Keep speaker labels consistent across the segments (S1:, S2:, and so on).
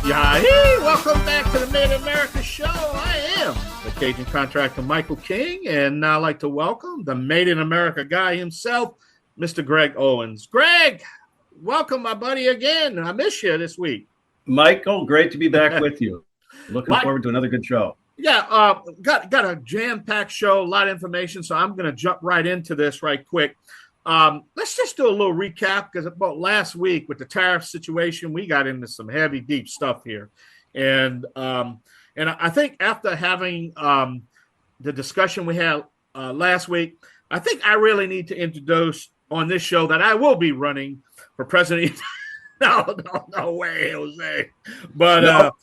S1: Yeah, hey, welcome back to the Made in America show. I am the Cajun contractor Michael King, and I'd like to welcome the Made in America guy himself, Mr. Greg Owens. Greg, welcome, my buddy, again. I miss you this week.
S2: Michael, great to be back with you. Looking forward to another good show.
S1: Yeah, got a jam-packed show, a lot of information, so I'm going to jump right into this right quick. Let's just do a little recap because about last week with the tariff situation, we got into some heavy, deep stuff here, and I think after having the discussion we had last week, I think I really need to introduce on this show that I will be running for president. No way, Jose. But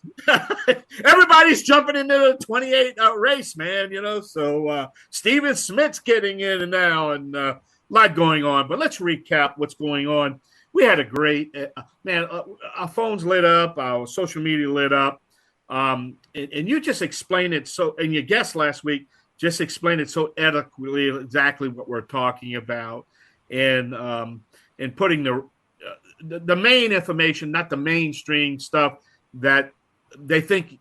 S1: everybody's jumping into the 28 race, man. So Stephen Smith's getting in now, and lot going on, but let's recap what's going on. We had a great our phones lit up, our social media lit up, and you just explained it so. And your guest last week just explained it so adequately, exactly what we're talking about, and putting the main information, not the mainstream stuff that they think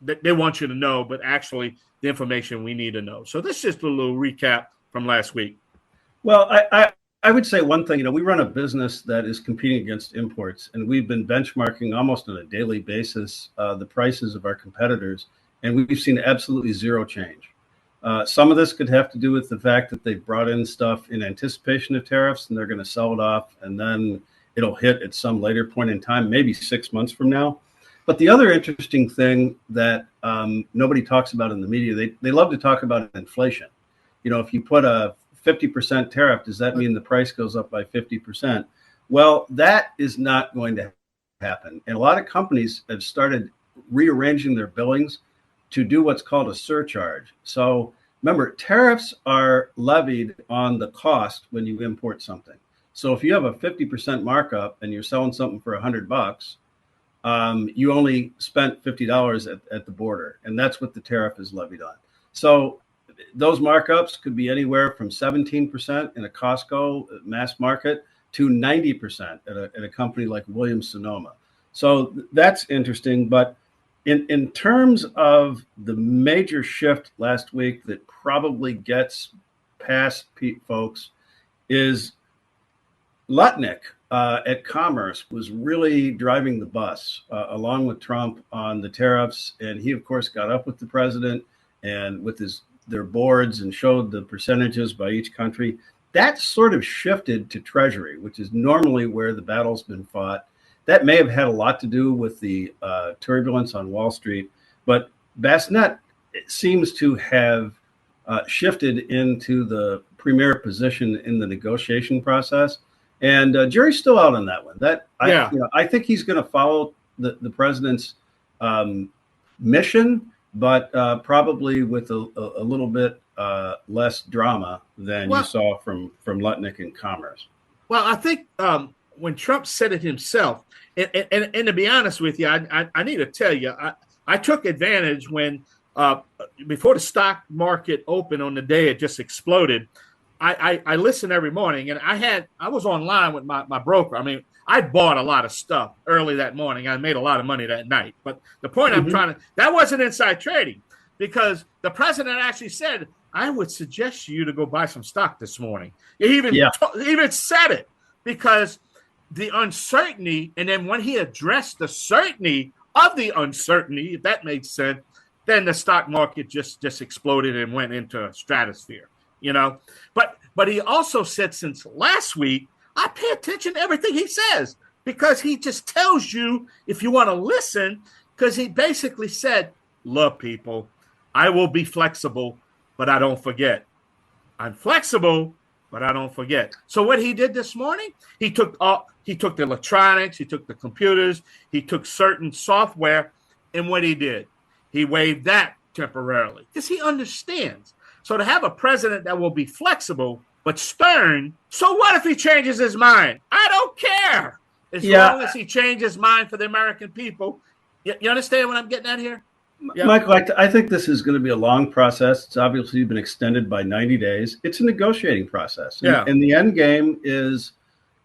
S1: that they want you to know, but actually the information we need to know. So this is just a little recap from last week.
S2: Well, I would say one thing, we run a business that is competing against imports, and we've been benchmarking almost on a daily basis the prices of our competitors, and we've seen absolutely zero change. Some of this could have to do with the fact that they've brought in stuff in anticipation of tariffs, and they're going to sell it off, and then it'll hit at some later point in time, maybe 6 months from now. But the other interesting thing that nobody talks about in the media, they love to talk about inflation. If you put a 50% tariff, does that mean the price goes up by 50%? Well, that is not going to happen. And a lot of companies have started rearranging their billings to do what's called a surcharge. So remember, tariffs are levied on the cost when you import something. So if you have a 50% markup and you're selling something for $100, you only spent $50 at the border, and that's what the tariff is levied on. So those markups could be anywhere from 17% in a Costco mass market to 90% at a company like Williams-Sonoma. So that's interesting. But in terms of the major shift last week that probably gets past folks is Lutnick at Commerce was really driving the bus along with Trump on the tariffs. And he, of course, got up with the president and with their boards and showed the percentages by each country. That sort of shifted to Treasury, which is normally where the battle's been fought. That may have had a lot to do with the turbulence on Wall Street, but Bassnett seems to have shifted into the premier position in the negotiation process. And jury's still out on that one. I think he's going to follow the president's mission, but probably with a little bit less drama than you saw from Lutnick and Commerce.
S1: Well, I think when Trump said it himself, and to be honest with you, I need to tell you, I took advantage when before the stock market opened on the day it just exploded. I listen every morning, and I was online with my broker. I mean, I bought a lot of stuff early that morning. I made a lot of money that night. But the point I'm trying to, that wasn't inside trading, because the president actually said, I would suggest you to go buy some stock this morning. He even said it, because the uncertainty, and then when he addressed the certainty of the uncertainty, if that made sense, then the stock market just exploded and went into a stratosphere, But he also said, since last week, I pay attention to everything he says, because he just tells you if you want to listen, because he basically said, look, people, I will be flexible, but I don't forget. I'm flexible, but I don't forget. So what he did this morning, he took the electronics, he took the computers, he took certain software, and what he did, he waived that temporarily because he understands. So to have a president that will be flexible but stern, so what if he changes his mind? I don't care. As long as he changes his mind for the American people. You understand what I'm getting at here?
S2: Yeah. Michael, I think this is going to be a long process. It's obviously been extended by 90 days. It's a negotiating process.
S1: Yeah.
S2: And the end game is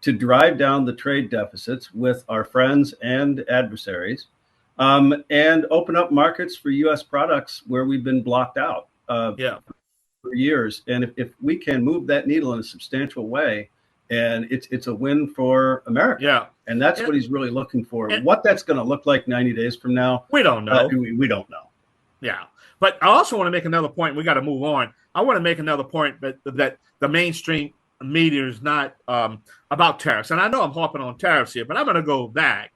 S2: to drive down the trade deficits with our friends and adversaries. and open up markets for U.S. products where we've been blocked out for years. And if we can move that needle in a substantial way, and it's a win for America.
S1: Yeah.
S2: And that's what he's really looking for. What that's going to look like 90 days from now,
S1: we don't know.
S2: We don't know.
S1: Yeah. But I also want to make another point. We got to move on. I want to make another point that the mainstream media is not about tariffs. And I know I'm harping on tariffs here, but I'm going to go back.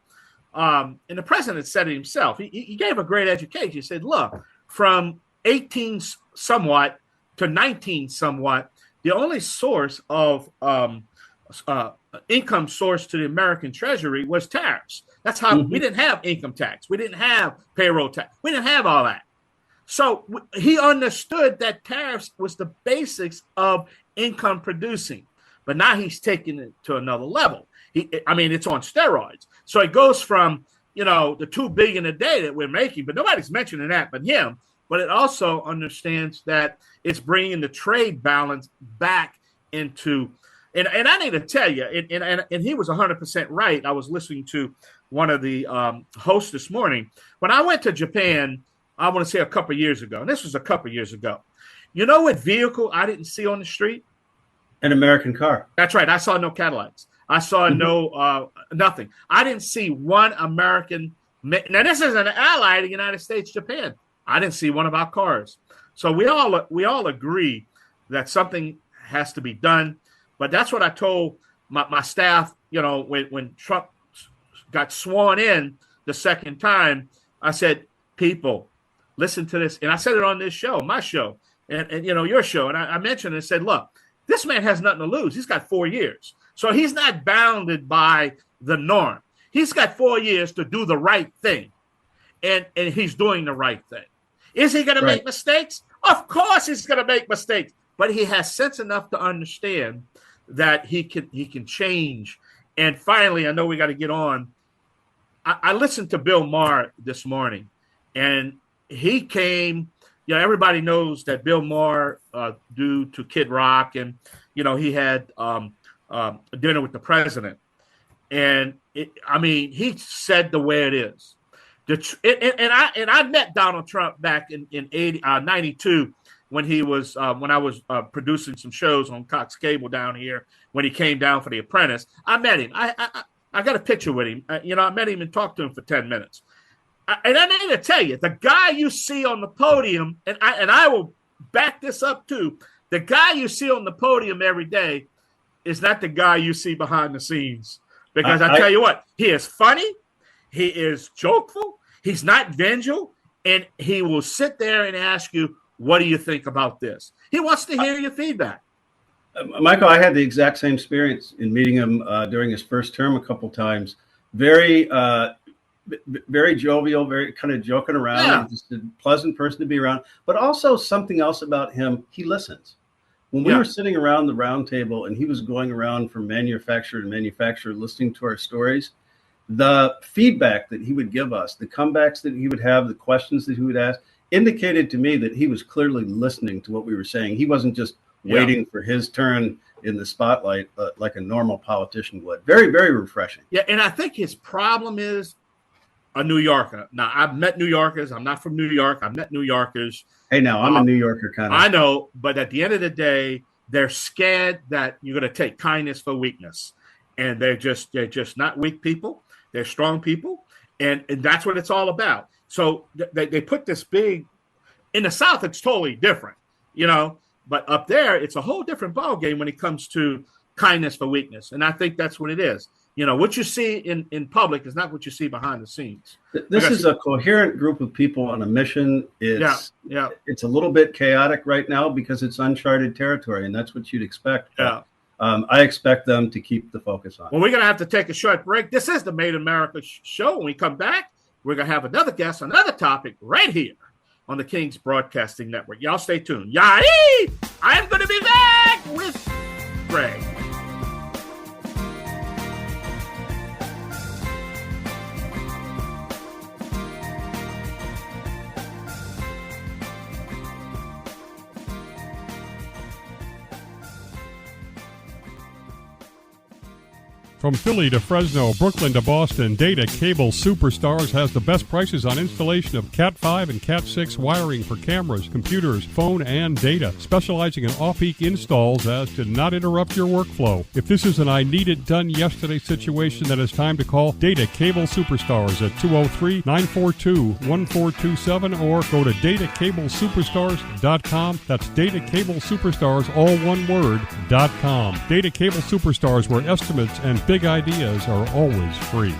S1: And the president said it himself. He gave a great education. He said, look, from 18 somewhat to 19 somewhat, the only source of income source to the American Treasury was tariffs. That's how we didn't have income tax. We didn't have payroll tax. We didn't have all that. So he understood that tariffs was the basics of income producing. But now he's taking it to another level. It's on steroids. So it goes from, the $2 billion a day that we're making, but nobody's mentioning that but him. But it also understands that it's bringing the trade balance back into. And I need to tell you, and he was 100% right. I was listening to one of the hosts this morning. When I went to Japan, I want to say a couple of years ago, and this was a couple of years ago. You know what vehicle I didn't see on the street?
S2: An American car.
S1: That's right. I saw no Cadillacs. I saw no nothing. I didn't see one American. Now, this is an ally of the United States, Japan. I didn't see one of our cars. So we all agree that something has to be done. But that's what I told my staff, when Trump got sworn in the second time. I said, people, listen to this. And I said it on this show, my show, and your show. And I mentioned and said, look, this man has nothing to lose. He's got 4 years. So he's not bounded by the norm. He's got 4 years to do the right thing. And he's doing the right thing. Is he going to make mistakes? Of course he's going to make mistakes. But he has sense enough to understand that he can change. And finally, I know we got to get on. I listened to Bill Maher this morning, and he came. Everybody knows that Bill Maher, due to Kid Rock, and he had dinner with the president, and he said the way it is. I met Donald Trump back in 92 when he was when I was producing some shows on Cox Cable down here when he came down for The Apprentice. I met him. I got a picture with him. I met him and talked to him for 10 minutes. And I need to tell you, the guy you see on the podium, and I will back this up too, the guy you see on the podium every day is not the guy you see behind the scenes. Because I tell you what, he is funny, he is jokeful, he's not vengeful, and he will sit there and ask you, what do you think about this? He wants to hear your feedback.
S2: Michael, I had the exact same experience in meeting him during his first term a couple times. Very jovial, very kind of joking around, just a pleasant person to be around. But also something else about him, he listens. When we were sitting around the round table and he was going around from manufacturer to manufacturer listening to our stories, the feedback that he would give us, the comebacks that he would have, the questions that he would ask, indicated to me that he was clearly listening to what we were saying. He wasn't just waiting for his turn in the spotlight like a normal politician would. Very, very refreshing.
S1: Yeah, and I think his problem is a New Yorker. Now, I've met New Yorkers. I'm not from New York. I've met New Yorkers.
S2: Hey, now, I'm a New Yorker kind of.
S1: I know, but at the end of the day, they're scared that you're going to take kindness for weakness. And they're just not weak people. They're strong people. And that's what it's all about. So they put this big – in the South, it's totally different, But up there, it's a whole different ballgame when it comes to kindness for weakness. And I think that's what it is. What you see in public is not what you see behind the scenes.
S2: This is a coherent group of people on a mission. It's a little bit chaotic right now because it's uncharted territory, and that's what you'd expect.
S1: Yeah.
S2: I expect them to keep the focus on.
S1: Well, we're going to have to take a short break. This is the Made in America show. When we come back, we're going to have another guest, another topic right here on the King's Broadcasting Network. Y'all stay tuned. Yay! I'm going to be back with Greg.
S3: From Philly to Fresno, Brooklyn to Boston, Data Cable Superstars has the best prices on installation of Cat 5 and Cat 6 wiring for cameras, computers, phone, and data, specializing in off-peak installs as to not interrupt your workflow. If this is an I need it done yesterday situation, then it's time to call Data Cable Superstars at 203-942-1427 or go to datacablesuperstars.com. That's Data Cable Superstars, all one word, .com. Data Cable Superstars, where estimates and big ideas are always free.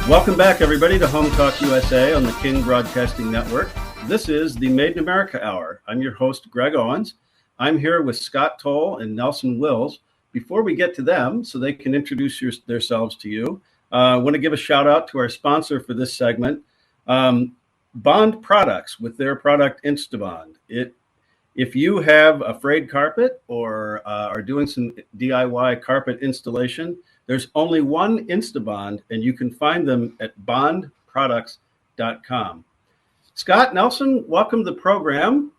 S2: Welcome back, everybody, to Home Talk USA on the King Broadcasting Network. This is the Made in America Hour. I'm your host, Greg Owens. I'm here with Scott Toll and Nelson Wills. Before we get to them, so they can introduce themselves to you, I want to give a shout out to our sponsor for this segment, Bond Products, with their product Instabond. If you have a frayed carpet or are doing some DIY carpet installation, there's only one Instabond, and you can find them at bondproducts.com. Scott, Nelson, welcome to the program.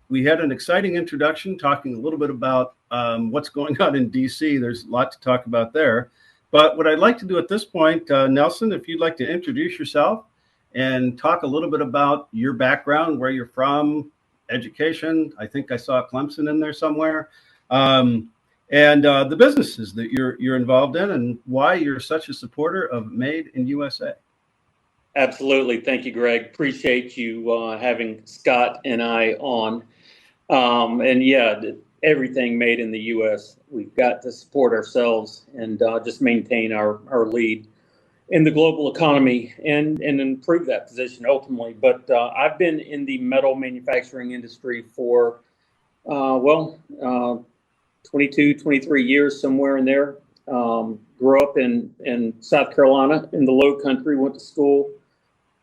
S2: We had an exciting introduction talking a little bit about what's going on in D.C. There's a lot to talk about there. But what I'd like to do at this point, Nelson, if you'd like to introduce yourself and talk a little bit about your background, where you're from, education. I think I saw Clemson in there somewhere. And the businesses that you're involved in and why you're such a supporter of Made in USA.
S4: Absolutely. Thank you, Greg. Appreciate you having Scott and I on. And yeah, everything made in the U.S. We've got to support ourselves and just maintain our lead in the global economy and improve that position ultimately. But I've been in the metal manufacturing industry for, 22, 23 years, somewhere in there. Grew up in South Carolina in the Low Country, went to school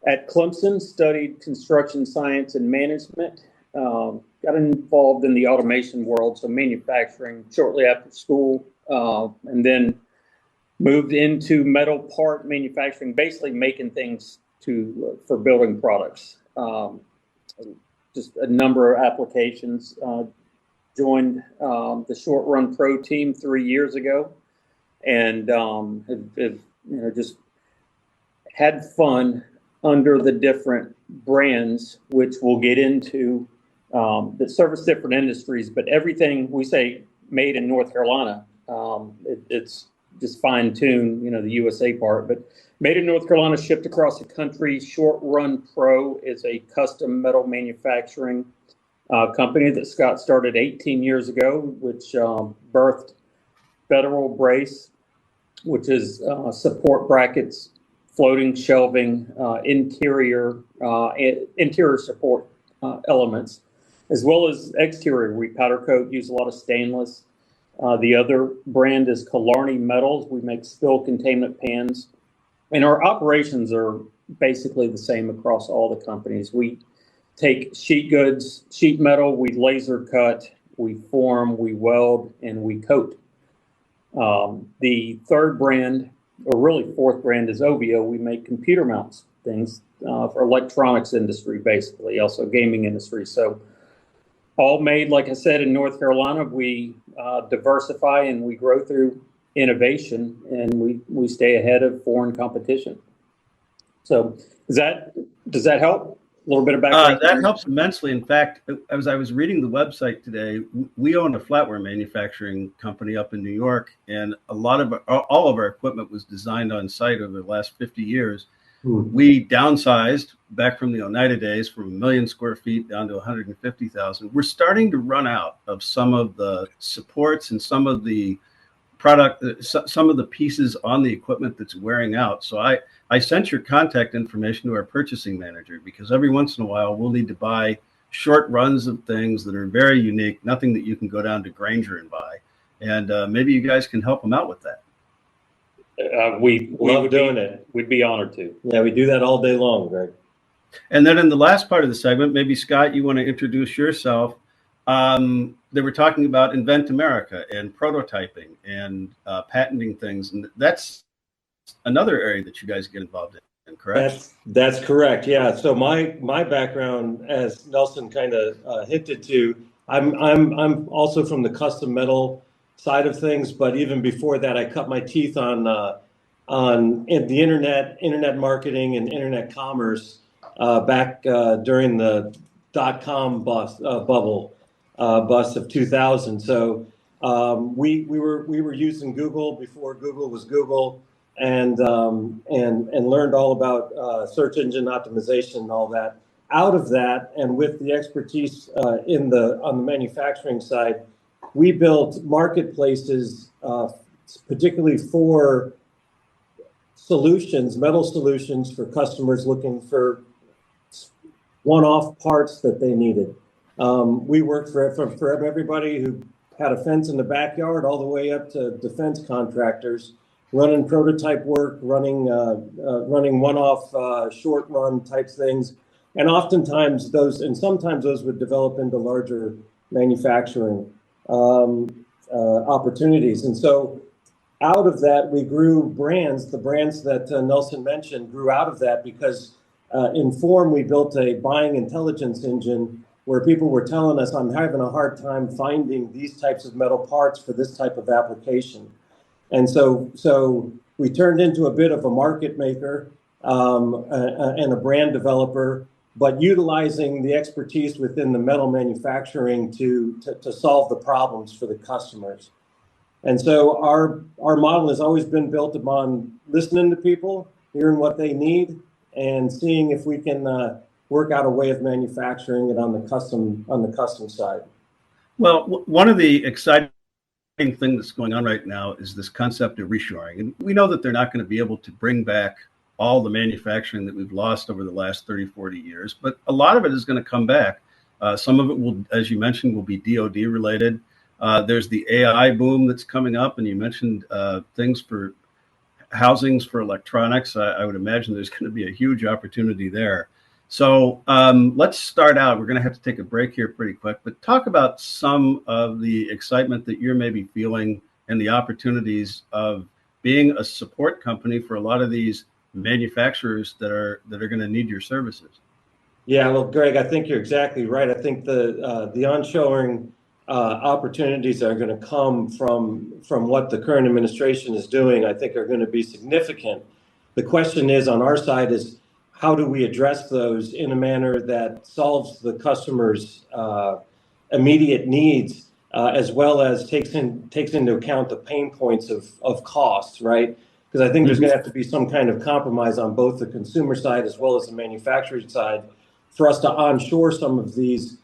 S4: at Clemson, studied construction science and management, got involved in the automation world, so manufacturing shortly after school, and then moved into metal part manufacturing, basically making things for building products. Just a number of applications. Joined the Short Run Pro team 3 years ago, and have just had fun under the different brands, which we'll get into, that service different industries. But everything we say made in North Carolina, it's just fine tuned, the USA part. But made in North Carolina, shipped across the country. Short Run Pro is a custom metal manufacturing company that Scott started 18 years ago, which birthed Federal Brace, which is support brackets, floating shelving, interior support elements, as well as exterior. We powder coat, use a lot of stainless. The other brand is Killarney Metals. We make spill containment pans, and our operations are basically the same across all the companies. We take sheet goods, sheet metal, we laser cut, we form, we weld, and we coat. The third brand, or really fourth brand, is OVO. We make computer mounts, things for electronics industry, basically, also gaming industry. So all made, like I said, in North Carolina. We diversify and we grow through innovation, and we stay ahead of foreign competition. So does that help? A little bit of background.
S2: That helps immensely. In fact, as I was reading the website today, we own a flatware manufacturing company up in New York, and all of our equipment was designed on site over the last 50 years. We downsized back from the Oneida days from 1 million square feet down to 150,000. We're starting to run out of some of the supports and some of the product, some of the pieces on the equipment that's wearing out. So I sent your contact information to our purchasing manager, because every once in a while we'll need to buy short runs of things that are very unique, nothing that you can go down to Granger and buy. And maybe you guys can help them out with that.
S5: We
S4: Love doing
S5: it. We'd be honored to.
S4: Yeah, we do that all day long, Greg.
S2: And then in the last part of the segment, maybe Scott, you want to introduce yourself. They were talking about Invent America and prototyping and patenting things. And that's another area that you guys get involved in, correct?
S6: That's correct. Yeah. So my background, as Nelson kind of hinted to, I'm also from the custom metal side of things, but even before that, I cut my teeth on the internet marketing and internet commerce back during the .com bubble bust of 2000. So we were using Google before Google was Google, and learned all about search engine optimization and all that. Out of that, and with the expertise on the manufacturing side, we built marketplaces, particularly for solutions, metal solutions for customers looking for one-off parts that they needed. We worked for everybody who had a fence in the backyard, all the way up to defense contractors, running prototype work, running one-off short run type things, and oftentimes sometimes those would develop into larger manufacturing opportunities. And so out of that, we grew brands. The brands that Nelson mentioned grew out of that because in Form, we built a buying intelligence engine where people were telling us, I'm having a hard time finding these types of metal parts for this type of application. And so we turned into a bit of a market maker and a brand developer, but utilizing the expertise within the metal manufacturing to solve the problems for the customers. And so our model has always been built upon listening to people, hearing what they need, and seeing if we can work out a way of manufacturing it on the custom side.
S2: Well, one of the exciting things that's going on right now is this concept of reshoring. And we know that they're not going to be able to bring back all the manufacturing that we've lost over the last 30, 40 years, but a lot of it is going to come back. Some of it will, as you mentioned, will be DoD related. There's the AI boom that's coming up, and you mentioned things for housings for electronics. I would imagine there's going to be a huge opportunity there. So let's start out. We're going to have to take a break here pretty quick, but talk about some of the excitement that you're maybe feeling and the opportunities of being a support company for a lot of these manufacturers that are going to need your services.
S6: Yeah, well, Greg, I think you're exactly right. I think the onshoring opportunities that are going to come from what the current administration is doing, I think are going to be significant. The question is on our side is, how do we address those in a manner that solves the customer's immediate needs, as well as takes into account the pain points of costs, right? Because I think there's going to have to be some kind of compromise on both the consumer side as well as the manufacturing side for us to onshore some of these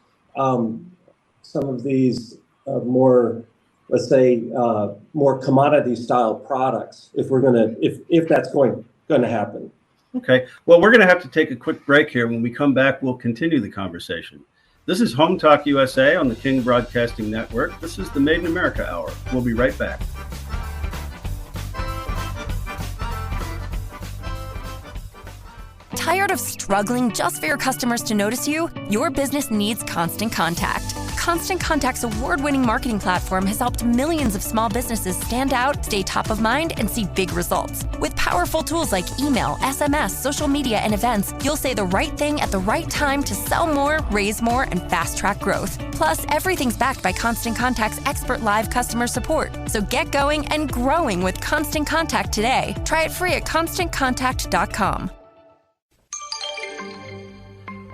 S6: more, let's say, more commodity style products. If that's going to happen.
S2: Okay. Well, we're going to have to take a quick break here. When we come back, we'll continue the conversation. This is Home Talk USA on the King Broadcasting Network. This is the Made in America Hour. We'll be right back.
S7: Tired of struggling just for your customers to notice you? Your business needs Constant Contact. Constant Contact's award-winning marketing platform has helped millions of small businesses stand out, stay top of mind, and see big results. With powerful tools like email, SMS, social media, and events, you'll say the right thing at the right time to sell more, raise more, and fast-track growth. Plus, everything's backed by Constant Contact's expert live customer support. So get going and growing with Constant Contact today. Try it free at ConstantContact.com.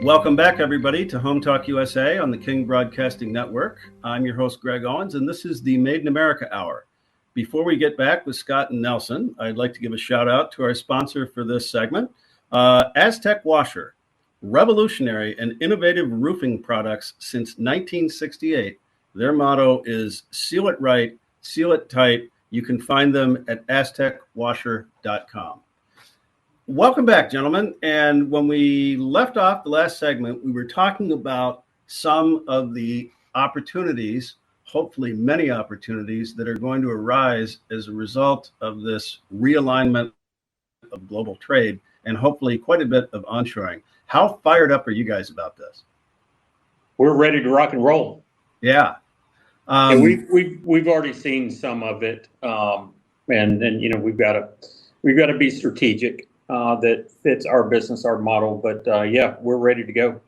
S2: Welcome back, everybody, to Home Talk USA on the King Broadcasting Network. I'm your host, Greg Owens, and this is the Made in America Hour. Before we get back with Scott and Nelson, I'd like to give a shout out to our sponsor for this segment, Aztec Washer. Revolutionary and innovative roofing products since 1968. Their motto is seal it right, seal it tight, You can find them at aztecwasher.com. Welcome back, gentlemen. And when we left off the last segment, we were talking about some of the opportunities, hopefully many opportunities, that are going to arise as a result of this realignment of global trade and hopefully quite a bit of onshoring. How fired up are you guys about this?
S5: We're ready to rock and roll.
S2: Yeah.
S5: And we've already seen some of it, and you know we've got to be strategic that fits our business, our model. But yeah, we're ready to go.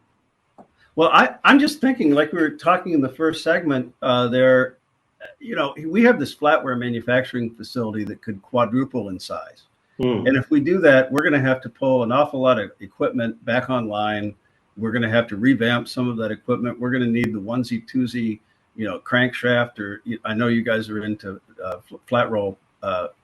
S2: Well, I'm just thinking, like we were talking in the first segment, there, you know, we have this flatware manufacturing facility that could quadruple in size. And if we do that, we're going to have to pull an awful lot of equipment back online. We're going to have to revamp some of that equipment. We're going to need the onesie twosie, you know, crankshaft, or I know you guys are into flat roll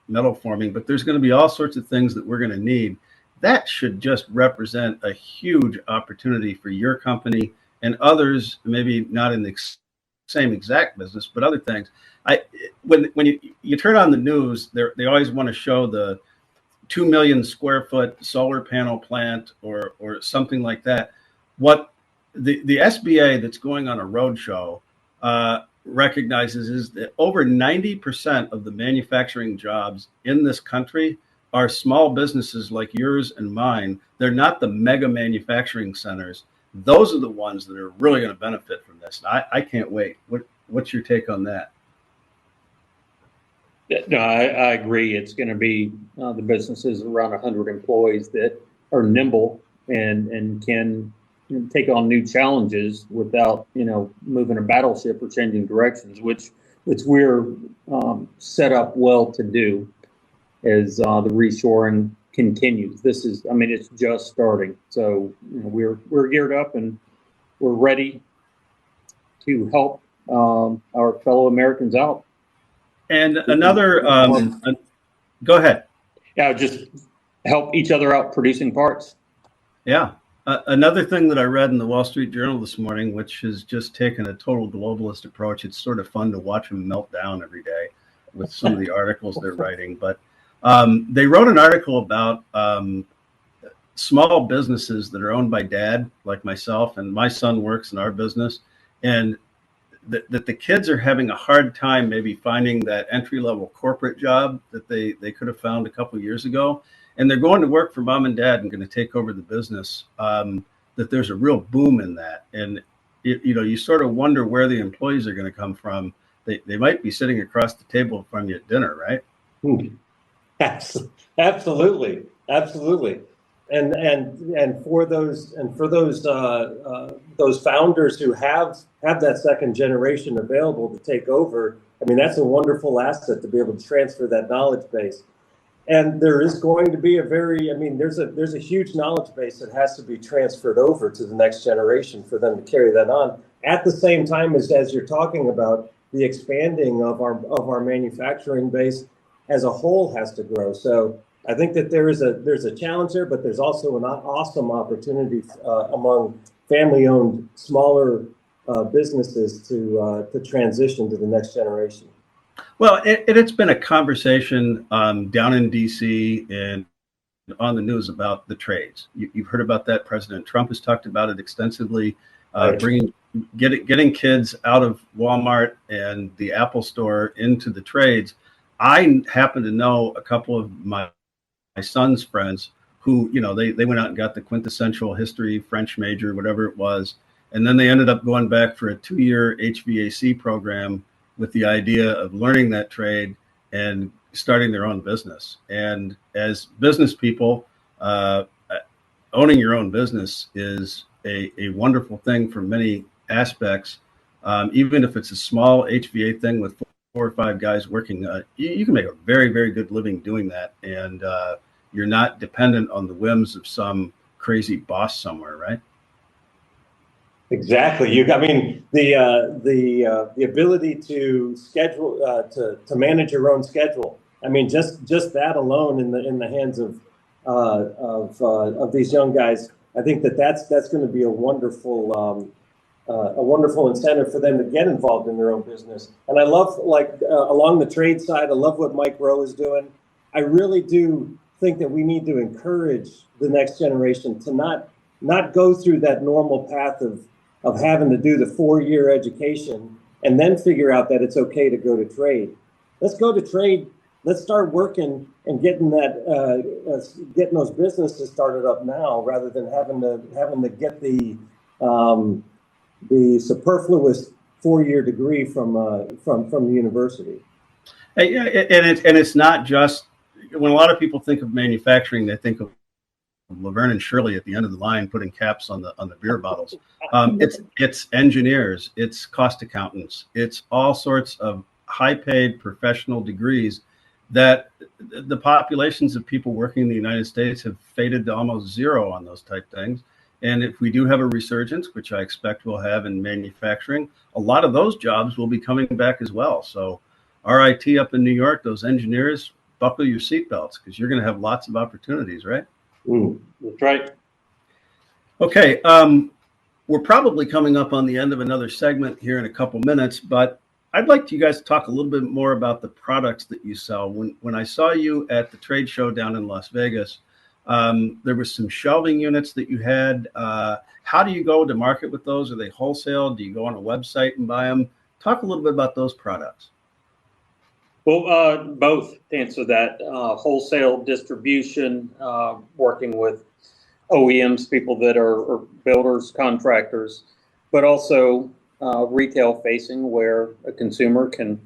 S2: metal forming, but there's going to be all sorts of things that we're going to need. That should just represent a huge opportunity for your company and others, maybe not in the same exact business, but other things. When you turn on the news, they always want to show the 2 million square foot solar panel plant or something like that. What the SBA that's going on a roadshow recognizes is that over 90% of the manufacturing jobs in this country are small businesses like yours and mine. They're not the mega manufacturing centers. Those are the ones that are really going to benefit from this. I can't wait. What's your take on that?
S4: No, I agree. It's going to be the businesses around 100 employees that are nimble and can take on new challenges without, moving a battleship or changing directions, which we're set up well to do as the reshoring continues. It's just starting. So we're geared up and we're ready to help our fellow Americans out.
S2: And another, go ahead.
S4: Yeah, just help each other out producing parts.
S2: Yeah. Another thing that I read in the Wall Street Journal this morning, which has just taken a total globalist approach. It's sort of fun to watch them melt down every day with some of the articles they're writing. But they wrote an article about small businesses that are owned by dad, like myself, and my son works in our business. And that the kids are having a hard time maybe finding that entry-level corporate job that they could have found a couple of years ago. And they're going to work for mom and dad and going to take over the business, that there's a real boom in that. And, you sort of wonder where the employees are going to come from. They might be sitting across the table from you at dinner, right?
S6: Absolutely. And for those founders who have that second generation available to take over, that's a wonderful asset to be able to transfer that knowledge base. And there is going to be there's a huge knowledge base that has to be transferred over to the next generation for them to carry that on. At the same time as you're talking about the expanding of our manufacturing base as a whole has to grow. So I think that there's a challenge there, but there's also an awesome opportunity among family-owned smaller businesses to transition to the next generation.
S2: Well, it's been a conversation down in D.C. and on the news about the trades. You've heard about that. President Trump has talked about it extensively, getting kids out of Walmart and the Apple Store into the trades. I happen to know a couple of my son's friends who, they went out and got the quintessential history, French major, whatever it was. And then they ended up going back for a 2-year HVAC program with the idea of learning that trade and starting their own business. And as business people, owning your own business is a wonderful thing for many aspects. Even if it's a small HVA thing with 4 or 5 guys working, you can make a very, very good living doing that. And you're not dependent on the whims of some crazy boss somewhere, right?
S6: Exactly. The ability to schedule, to manage your own schedule. Just that alone in the hands of these young guys. I think that's going to be a wonderful a wonderful incentive for them to get involved in their own business. And I love, along the trade side, I love what Mike Rowe is doing. I really do think that we need to encourage the next generation to not go through that normal path of having to do the 4-year education and then figure out that it's okay to go to trade. Let's go to trade. Let's start working and getting those businesses started up now, rather than having to get the superfluous 4-year degree from the university.
S2: And it's not just, when a lot of people think of manufacturing, they think of Laverne and Shirley at the end of the line putting caps on the beer bottles. It's engineers, it's cost accountants, it's all sorts of high-paid professional degrees that the populations of people working in the United States have faded to almost zero on those type things. And if we do have a resurgence, which I expect we'll have in manufacturing, a lot of those jobs will be coming back as well. So RIT up in New York, those engineers, buckle your seatbelts, because you're going to have lots of opportunities, right?
S5: That's right.
S2: Okay. We're probably coming up on the end of another segment here in a couple minutes, but I'd like you guys to talk a little bit more about the products that you sell. When I saw you at the trade show down in Las Vegas, there were some shelving units that you had. How do you go to market with those? Are they wholesale? Do you go on a website and buy them? Talk a little bit about those products.
S5: Well, both, to answer that. Wholesale distribution, working with OEMs, people that are builders, contractors, but also retail facing, where a consumer can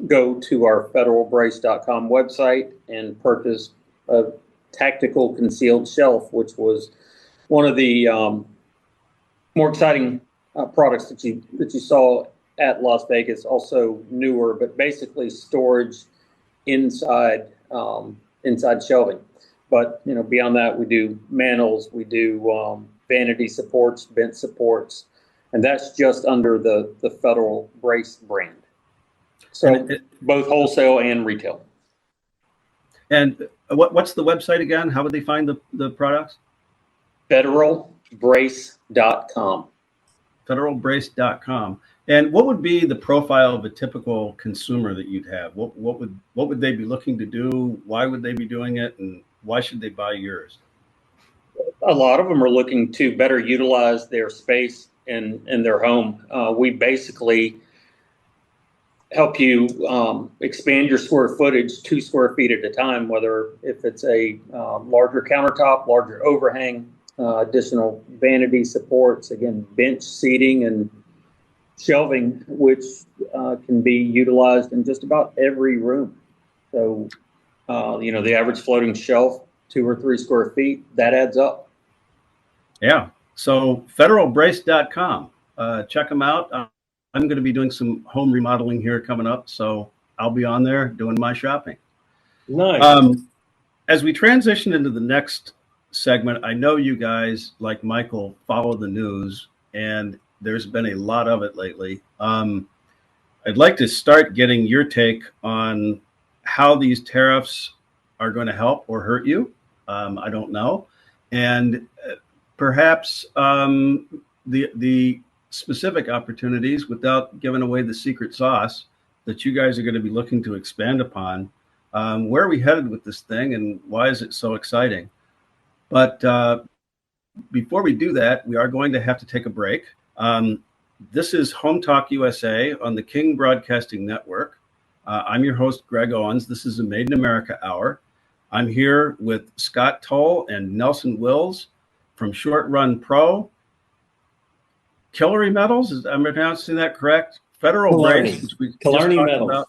S5: go to our federalbrace.com website and purchase a tactical concealed shelf, which was one of the more exciting products that you saw at Las Vegas. Also newer, but basically storage inside shelving. But beyond that, we do mantles, we do vanity supports, bench supports, and that's just under the Federal Brace brand. So both wholesale and retail.
S2: And what's the website again? How would they find the products?
S5: Federalbrace.com.
S2: Federalbrace.com. And what would be the profile of a typical consumer that you'd have? What would they be looking to do? Why would they be doing it? And why should they buy yours?
S5: A lot of them are looking to better utilize their space in their home. We basically help you expand your square footage 2 square feet at a time, whether if it's a larger countertop, larger overhang, additional vanity supports, again, bench seating and shelving, which can be utilized in just about every room. So, the average floating shelf, 2 or 3 square feet, that adds up. Yeah.
S2: So federalbrace.com, check them out. I'm going to be doing some home remodeling here coming up, so I'll be on there doing my shopping.
S6: Nice.
S2: As we transition into the next segment, I know you guys, like Michael, follow the news, and there's been a lot of it lately. I'd like to start getting your take on how these tariffs are going to help or hurt you. I don't know. And perhaps the specific opportunities, without giving away the secret sauce, that you guys are going to be looking to expand upon. Where are we headed with this thing, and why is it so exciting? But before we do that, we are going to have to take a break. This is Home Talk USA on the King Broadcasting Network. I'm your host, Greg Owens. This is a Made in America Hour. I'm here with Scott Toll and Nelson Wills from Short Run Pro. Killarney Metals, am I pronouncing that correct? Federal Brace.
S6: Killarney Metals.
S2: About.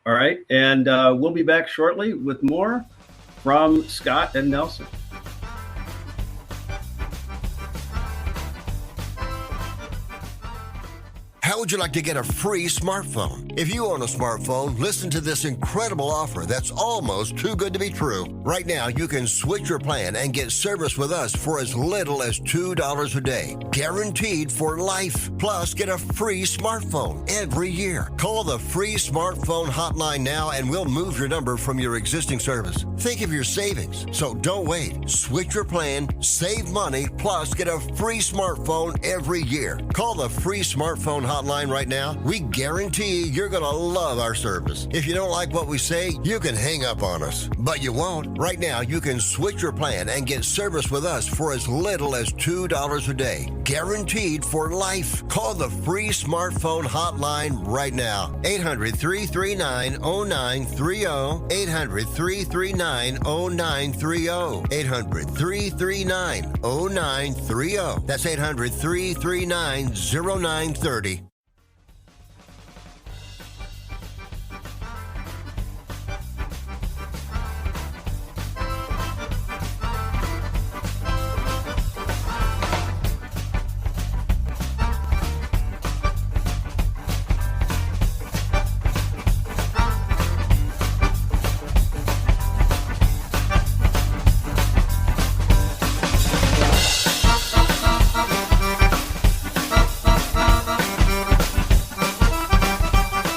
S2: All right. And we'll be back shortly with more from Scott and Nelson.
S8: How would you like to get a free smartphone? If you own a smartphone, listen to this incredible offer that's almost too good to be true. Right now, you can switch your plan and get service with us for as little as $2 a day, guaranteed for life. Plus, get a free smartphone every year. Call the free smartphone hotline now and we'll move your number from your existing service. Think of your savings, so don't wait. Switch your plan, save money, plus get a free smartphone every year. Call the free smartphone hotline right now. We guarantee you're going to love our service. If you don't like what we say, you can hang up on us. But you won't. Right now, you can switch your plan and get service with us for as little as $2 a day. Guaranteed for life. Call the free smartphone hotline right now. 800-339-0930. 800-339-0930. 800-339-0930. That's 800-339-0930.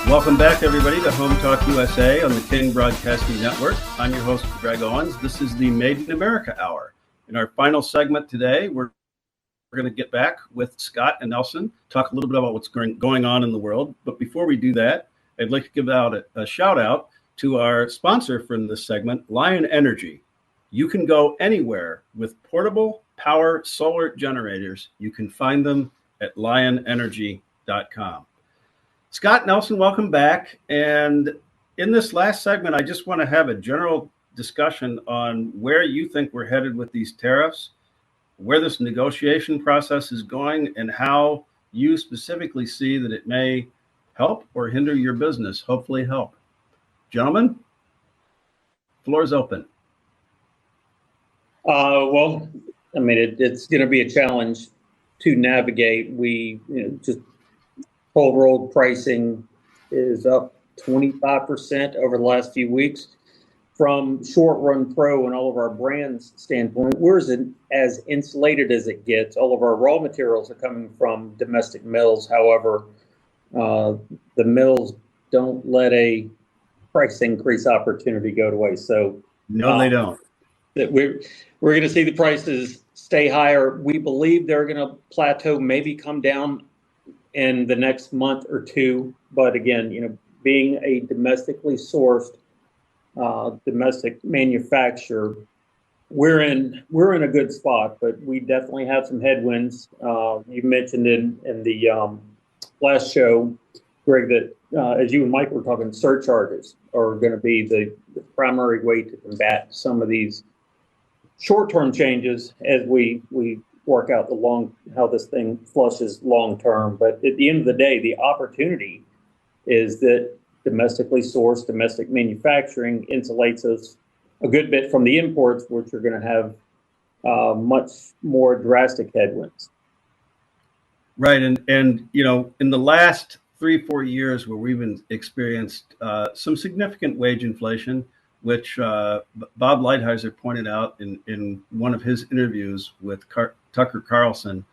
S2: Welcome back, everybody, to Home Talk USA on the King Broadcasting Network. I'm your host, Greg Owens. This is the Made in America Hour. In our final segment today, we're going to get back with Scott and Nelson, talk a little bit about what's going on in the world. But before we do that, I'd like to give out a shout out to our sponsor from this segment, Lion Energy. You can go anywhere with portable power solar generators. You can find them at lionenergy.com. Scott, Nelson, welcome back. And in this last segment, I just want to have a general discussion on where you think we're headed with these tariffs, where this negotiation process is going, and how you specifically see that it may help or hinder your business, hopefully help. Gentlemen, floor is open.
S5: Well, I mean, it's going to be a challenge to navigate. Just cold rolled pricing is up 25% over the last few weeks. From Short Run Pro and all of our brands standpoint, we're as insulated as it gets. All of our raw materials are coming from domestic mills. However, the mills don't let a price increase opportunity go to waste. So
S2: no, they don't.
S5: We're going to see the prices stay higher. We believe they're going to plateau, maybe come down in the next month or two. But again, being a domestically sourced domestic manufacturer, we're in a good spot, but we definitely have some headwinds. You mentioned in the last show, Greg, that as you and Mike were talking, surcharges are going to be the primary way to combat some of these short-term changes as we work out how this thing flushes long-term. But at the end of the day, the opportunity is that domestically sourced, domestic manufacturing insulates us a good bit from the imports, which are going to have much more drastic headwinds.
S2: Right. And in the last 3-4 years where we've experienced some significant wage inflation, which Bob Lighthizer pointed out in one of his interviews with Tucker Carlson,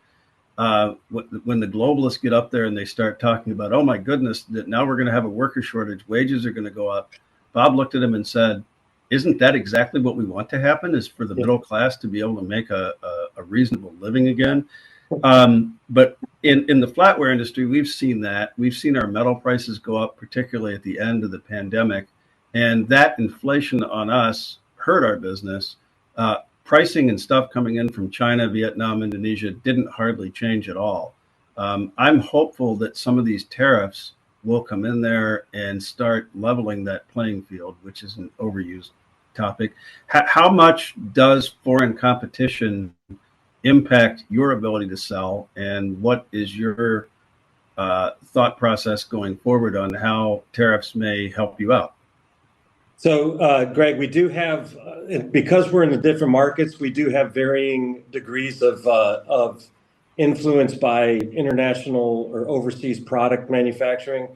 S2: when the globalists get up there and they start talking about, oh my goodness, that now we're going to have a worker shortage, wages are going to go up. Bob looked at him and said, isn't that exactly what we want to happen, is for the middle class to be able to make a reasonable living again? But in the flatware industry, we've seen that. We've seen our metal prices go up, particularly at the end of the pandemic. And that inflation on us hurt our business. Pricing and stuff coming in from China, Vietnam, Indonesia didn't hardly change at all. I'm hopeful that some of these tariffs will come in there and start leveling that playing field, which is an overused topic. How much does foreign competition impact your ability to sell, and what is your thought process going forward on how tariffs may help you out?
S6: So, Greg, we do have, because we're in the different markets, we do have varying degrees of influenced by international or overseas product manufacturing.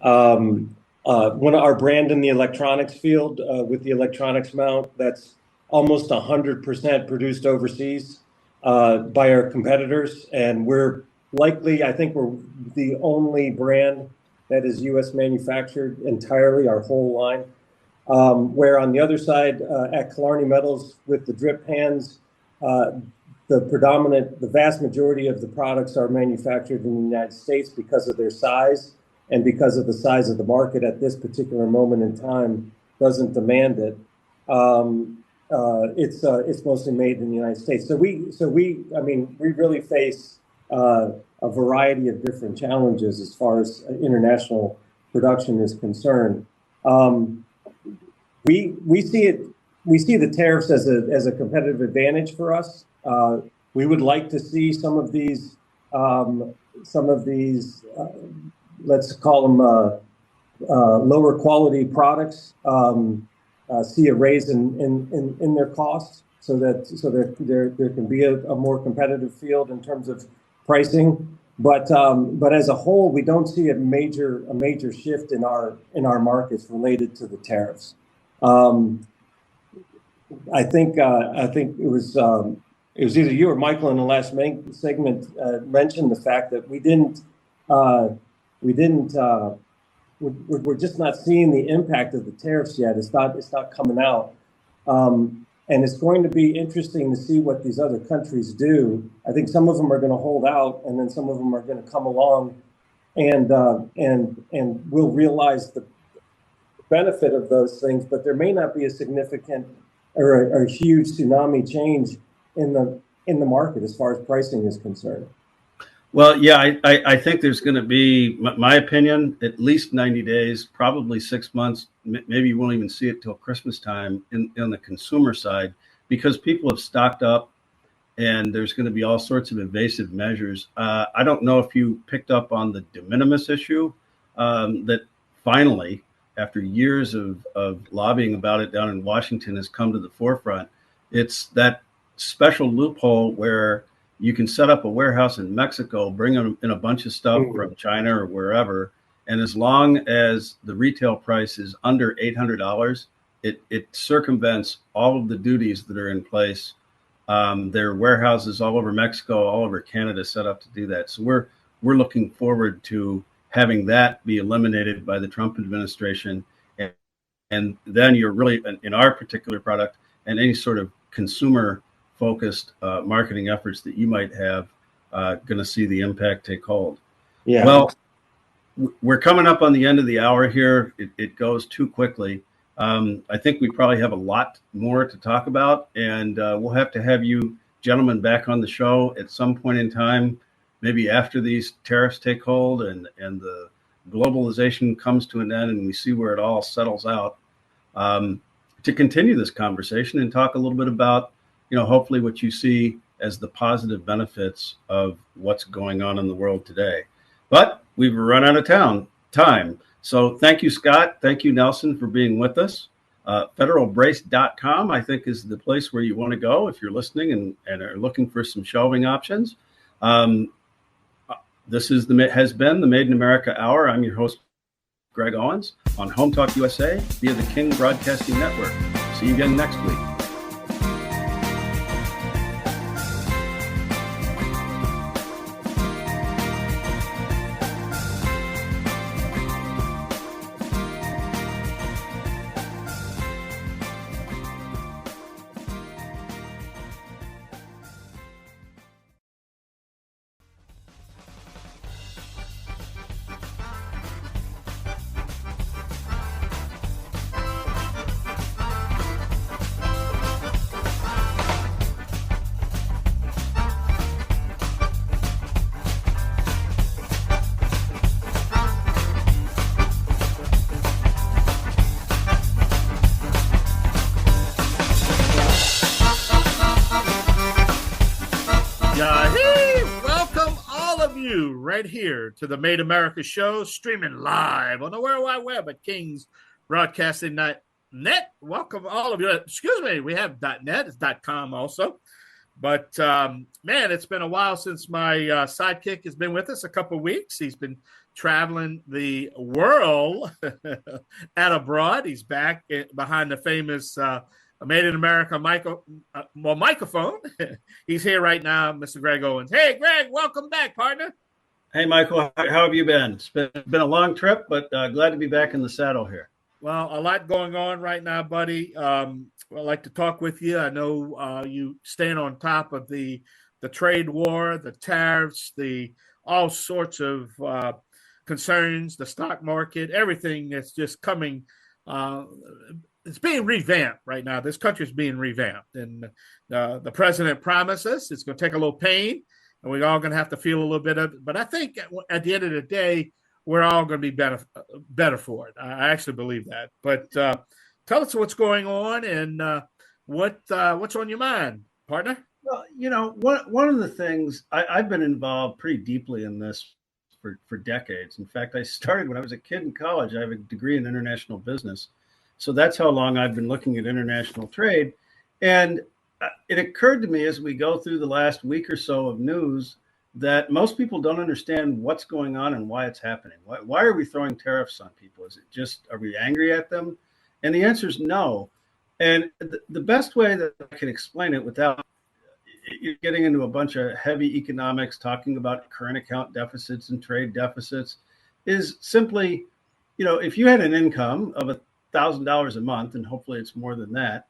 S6: One of our brand in the electronics field with the electronics mount, that's almost 100% produced overseas by our competitors. And we're likely, I think we're the only brand that is U.S. manufactured entirely, our whole line. Where on the other side, at Killarney Metals with the drip pans, the vast majority of the products are manufactured in the United States because of their size and because of the size of the market at this particular moment in time doesn't demand it. It's mostly made in the United States. So we really face a variety of different challenges as far as international production is concerned. We see the tariffs as a competitive advantage for us. We would like to see some of these let's call them lower quality products see a raise in their costs, so there can be a more competitive field in terms of pricing. But as a whole, we don't see a major shift in our markets related to the tariffs. I think it was either you or Michael in the last segment mentioned the fact that we're just not seeing the impact of the tariffs yet. It's not coming out, and it's going to be interesting to see what these other countries do. I think some of them are going to hold out, and then some of them are going to come along, and we'll realize the benefit of those things. But there may not be a significant or a huge tsunami change in the market as far as pricing is concerned.
S2: Well, yeah, I think there's going to be, my opinion, at least 90 days, probably 6 months. Maybe you won't even see it till Christmas time in the consumer side, because people have stocked up and there's going to be all sorts of evasive measures. I don't know if you picked up on the de minimis issue that finally, after years of lobbying about it down in Washington, has come to the forefront. It's that special loophole where you can set up a warehouse in Mexico, bring in a bunch of stuff from China or wherever, and as long as the retail price is under $800, it circumvents all of the duties that are in place. There are warehouses all over Mexico, all over Canada set up to do that. So we're looking forward to having that be eliminated by the Trump administration, and then you're really, in our particular product and any sort of consumer focused marketing efforts that you might have, going to see the impact take hold.
S6: Yeah.
S2: Well, we're coming up on the end of the hour here. It goes too quickly. I think we probably have a lot more to talk about, and we'll have to have you gentlemen back on the show at some point in time, maybe after these tariffs take hold and the globalization comes to an end and we see where it all settles out, to continue this conversation and talk a little bit about, hopefully what you see as the positive benefits of what's going on in the world today. But we've run out of time. So thank you, Scott. Thank you, Nelson, for being with us. Federalbrace.com, I think, is the place where you want to go if you're listening and are looking for some shelving options. This has been the Made in America Hour. I'm your host, Greg Owens, on Home Talk USA via the King Broadcasting Network. See you again next week.
S1: Right here to the Made America Show, streaming live on the World Wide Web at King's Broadcasting Net. Welcome all of you. Excuse me, we have .net, it's .com also. But man, it's been a while since my sidekick has been with us. A couple of weeks. He's been traveling the world at abroad. He's back behind the famous Made in America microphone. He's here right now, Mr. Greg Owens. Hey, Greg, welcome back, partner.
S2: Hey, Michael, how have you been? It's been a long trip, but glad to be back in the saddle here.
S1: Well, a lot going on right now, buddy. I'd like to talk with you. I know you staying on top of the trade war, the tariffs, the all sorts of concerns, the stock market, everything that's just coming. It's being revamped right now. This country's being revamped, and the president promised us it's going to take a little pain, and we're all going to have to feel a little bit of it. But I think at the end of the day, we're all going to be better for it. I actually believe that. But tell us what's going on and what's on your mind, partner.
S2: Well, one of the things I've been involved pretty deeply in this for decades. In fact, I started when I was a kid in college. I have a degree in international business. So that's how long I've been looking at international trade. And it occurred to me as we go through the last week or so of news that most people don't understand what's going on and why it's happening. Why are we throwing tariffs on people? Is it just, are we angry at them? And the answer is no. And the best way that I can explain it without getting into a bunch of heavy economics, talking about current account deficits and trade deficits, is simply, if you had an income of $1,000 a month, and hopefully it's more than that,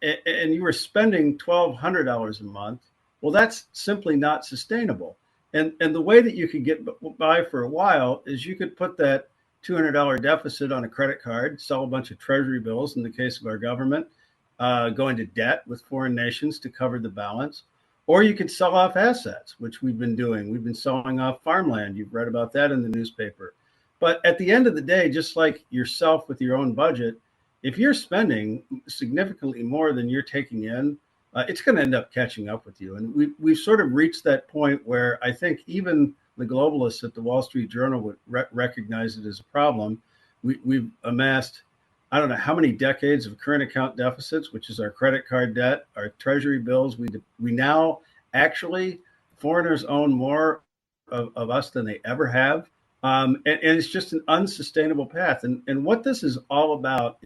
S2: and you were spending $1,200 a month, well, that's simply not sustainable. And the way that you could get by for a while is you could put that $200 deficit on a credit card, sell a bunch of treasury bills in the case of our government, go into debt with foreign nations to cover the balance, or you could sell off assets, which we've been doing. We've been selling off farmland. You've read about that in the newspaper. But at the end of the day, just like yourself with your own budget, if you're spending significantly more than you're taking in, it's going to end up catching up with you. And we've sort of reached that point where I think even the globalists at the Wall Street Journal would recognize it as a problem. We've amassed, I don't know how many decades of current account deficits, which is our credit card debt, our treasury bills. We now actually, foreigners own more of us than they ever have. And it's just an unsustainable path. And what this is all about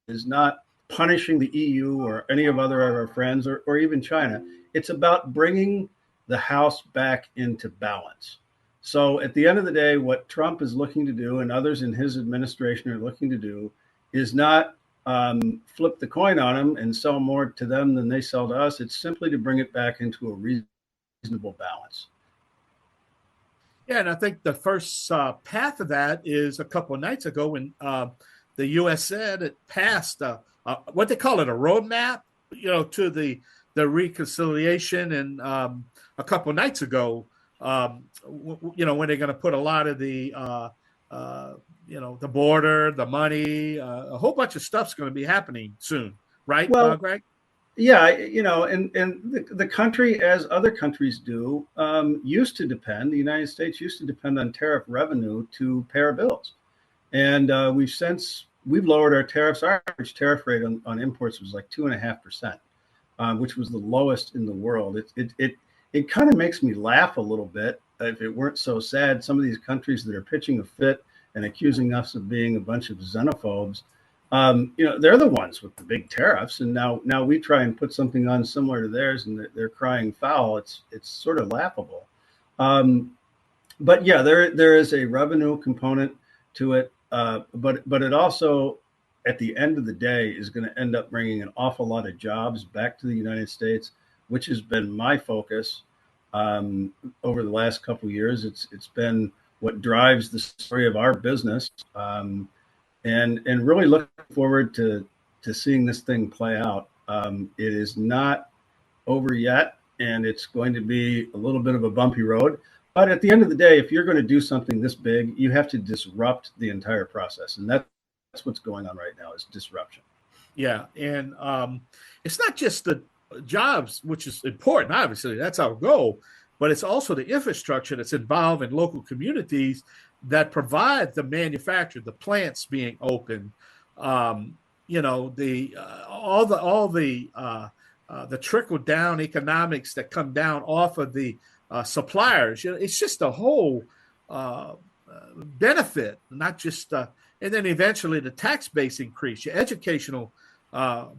S2: is not punishing the EU or any of our friends or even China. It's about bringing the house back into balance. So at the end of the day, what Trump is looking to do and others in his administration are looking to do is not flip the coin on them and sell more to them than they sell to us. It's simply to bring it back into a reasonable balance.
S1: Yeah, and I think the first path of that is a couple of nights ago when the U.S. said it passed what they call it, a roadmap, to the reconciliation. And a couple of nights ago, when they're going to put a lot of the, the border, the money, a whole bunch of stuff's going to be happening soon, right, Greg?
S2: Yeah, and the country, as other countries do, used to depend, the United States used to depend on tariff revenue to pay our bills. And we've lowered our tariffs. Our average tariff rate on imports was like 2.5%, which was the lowest in the world. It kind of makes me laugh a little bit. If it weren't so sad, some of these countries that are pitching a fit and accusing us of being a bunch of xenophobes, they're the ones with the big tariffs, and now we try and put something on similar to theirs, and they're crying foul. It's sort of laughable. But yeah, there is a revenue component to it, but it also, at the end of the day, is going to end up bringing an awful lot of jobs back to the United States, which has been my focus over the last couple of years. It's been what drives the story of our business. And really looking forward to seeing this thing play out. It is not over yet, and it's going to be a little bit of a bumpy road. But at the end of the day, if you're going to do something this big, you have to disrupt the entire process. And that's what's going on right now, is disruption.
S1: Yeah, and it's not just the jobs, which is important, obviously. That's our goal. But it's also the infrastructure that's involved in local communities that provide the manufacture, the plants being open, all the the trickle down economics that come down off of the suppliers. It's just a whole benefit, not just, and then eventually the tax base increase, your educational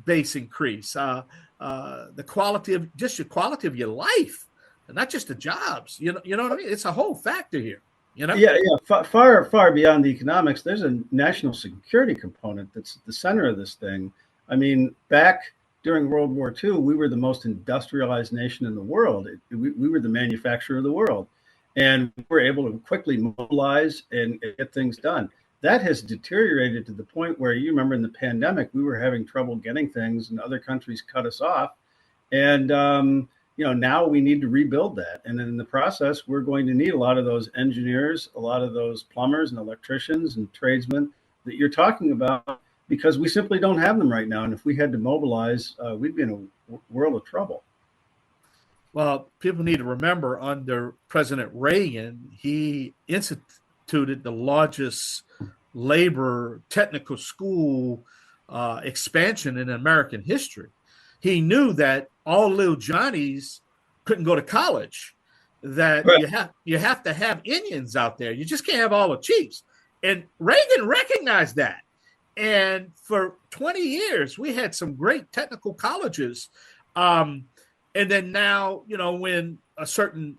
S1: base increase, the quality of just your quality of your life, and not just the jobs. You know what I mean? It's a whole factor here.
S2: Yeah. Far beyond the economics, there's a national security component that's at the center of this thing. I mean, back during World War II, we were the most industrialized nation in the world. We were the manufacturer of the world, and we were able to quickly mobilize and get things done. That has deteriorated to the point where, you remember in the pandemic, we were having trouble getting things, and other countries cut us off. And now we need to rebuild that. And in the process, we're going to need a lot of those engineers, a lot of those plumbers and electricians and tradesmen that you're talking about, because we simply don't have them right now. And if we had to mobilize, we'd be in a world of trouble.
S1: Well, people need to remember, under President Reagan, he instituted the largest labor technical school expansion in American history. He knew that all little Johnnies couldn't go to college, that right. you have to have Indians out there. You just can't have all the chiefs. And Reagan recognized that. And for 20 years, we had some great technical colleges. And then now, when a certain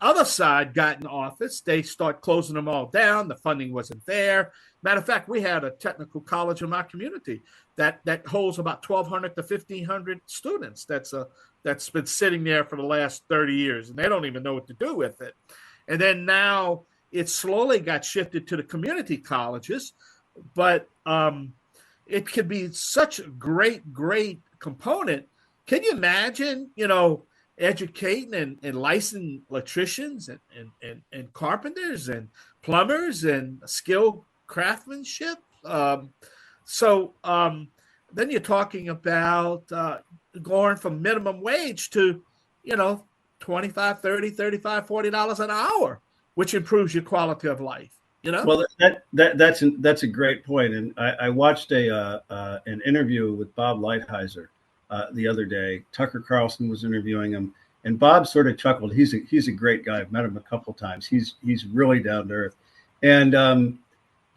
S1: other side got in office, they start closing them all down. The funding wasn't there. Matter of fact, we had a technical college in my community that holds about 1,200 to 1,500 students. That's been sitting there for the last 30 years, and they don't even know what to do with it. And then now it slowly got shifted to the community colleges, but it could be such a great component. Can you imagine, educating and licensing electricians and carpenters and plumbers and skilled craftsmanship? So then you're talking about going from minimum wage to, $25, $30, $35, $40 an hour, which improves your quality of life.
S2: Well, that's a great point. And I watched an interview with Bob Lighthizer the other day. Tucker Carlson was interviewing him, and Bob sort of chuckled. He's a great guy. I've met him a couple times. He's really down to earth. And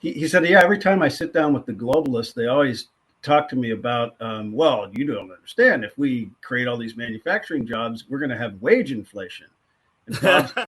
S2: he said, yeah, every time I sit down with the globalists, they always talk to me about, well, you don't understand. If we create all these manufacturing jobs, we're going to have wage inflation. And